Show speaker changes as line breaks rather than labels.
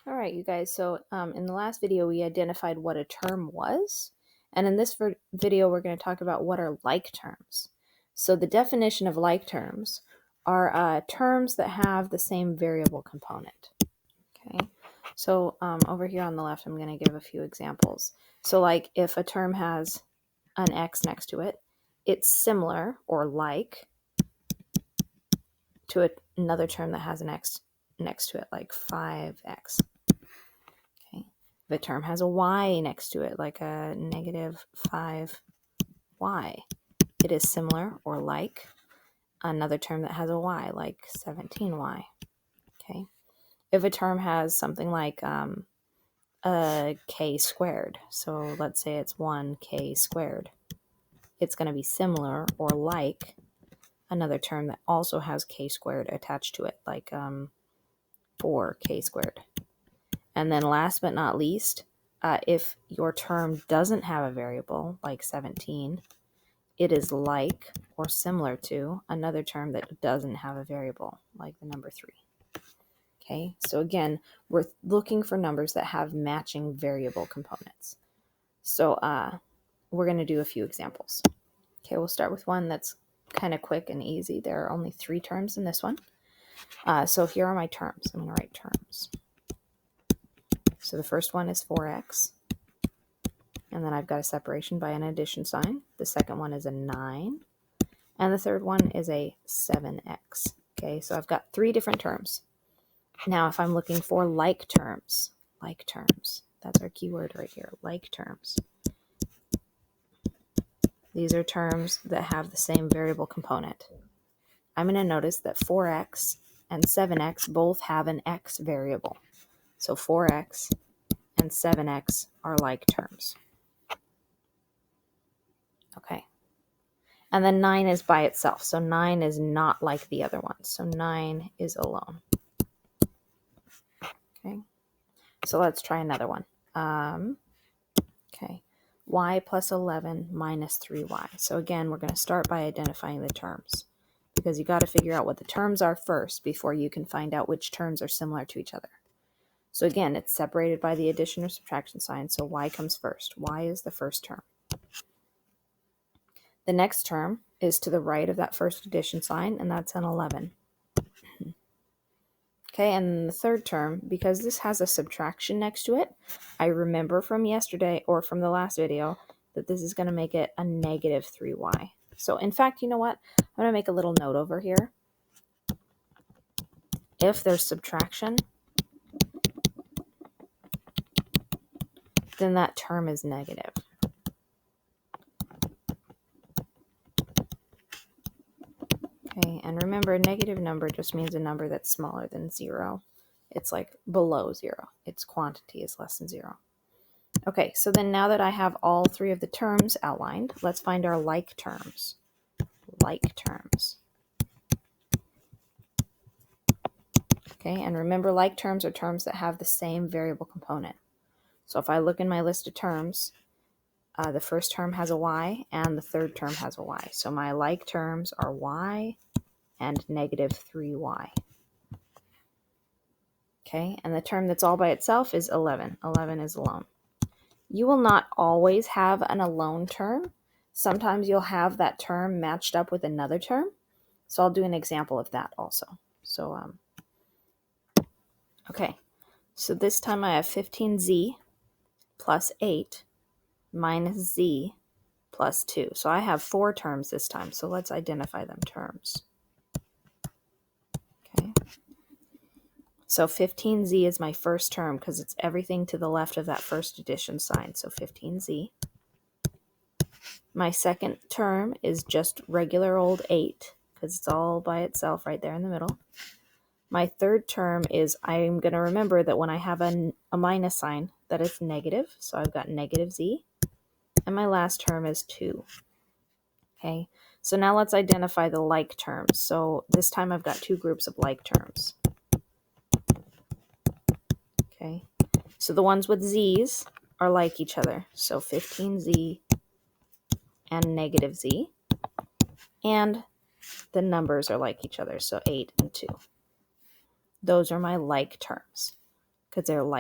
All right, you guys, so in the last video, we identified what a term was. And in this video, we're going to talk about what are like terms. So the definition of like terms are terms that have the same variable component. Okay, so over here on the left, I'm going to give a few examples. So like if a term has an x next to it, it's similar or like to another term that has an x next to it, like 5x. If a term has a y next to it, like a negative 5y, it is similar or like another term that has a y, like 17y. Okay. If a term has something like a k squared, so let's say it's 1k squared, it's going to be similar or like another term that also has k squared attached to it, like 4k squared. And then last but not least, if your term doesn't have a variable, like 17, it is like or similar to another term that doesn't have a variable, like the number 3. Okay, so again, we're looking for numbers that have matching variable components. So we're going to do a few examples. Okay, we'll start with one that's kind of quick and easy. There are only 3 terms in this one. So here are my terms. I'm going to write terms. So the first one is 4x, and then I've got a separation by an addition sign. The second one is a 9, and the third one is a 7x. Okay, so I've got 3 different terms. Now, if I'm looking for like terms, that's our keyword right here, like terms. These are terms that have the same variable component. I'm going to notice that 4x and 7x both have an x variable. So 4x and 7x are like terms. Okay. And then 9 is by itself. So 9 is not like the other ones. So 9 is alone. Okay. So let's try another one. Okay. Y plus 11 minus 3y. So again, we're going to start by identifying the terms, because you got to figure out what the terms are first before you can find out which terms are similar to each other. So again, it's separated by the addition or subtraction sign, so y comes first. Y is the first term. The next term is to the right of that first addition sign, and that's an 11. Okay, and the third term, because this has a subtraction next to it, I remember from yesterday or from the last video that this is going to make it a negative 3y. So in fact, you know what? I'm going to make a little note over here. If there's subtraction, then that term is negative. Okay, and remember, a negative number just means a number that's smaller than 0. It's like below 0. Its quantity is less than 0. Okay, so then now that I have all 3 of the terms outlined, let's find our like terms. Like terms. Okay, and remember, like terms are terms that have the same variable component. So if I look in my list of terms, the first term has a y and the third term has a y. So my like terms are y and negative 3y. Okay, and the term that's all by itself is 11. 11 is alone. You will not always have an alone term. Sometimes you'll have that term matched up with another term. So I'll do an example of that also. So, okay, so this time I have 15z plus 8 minus z plus 2. So I have 4 terms this time. So let's identify them terms. Okay. So 15z is my first term because it's everything to the left of that first addition sign. So 15z. My second term is just regular old 8 because it's all by itself right there in the middle. My third term is, I'm going to remember that when I have a minus sign, that it's negative. So I've got negative z. And my last term is 2. Okay, so now let's identify the like terms. So this time I've got 2 groups of like terms. Okay, so the ones with z's are like each other. So 15z and negative z. And the numbers are like each other. So 8 and 2. Those are my like terms because they're like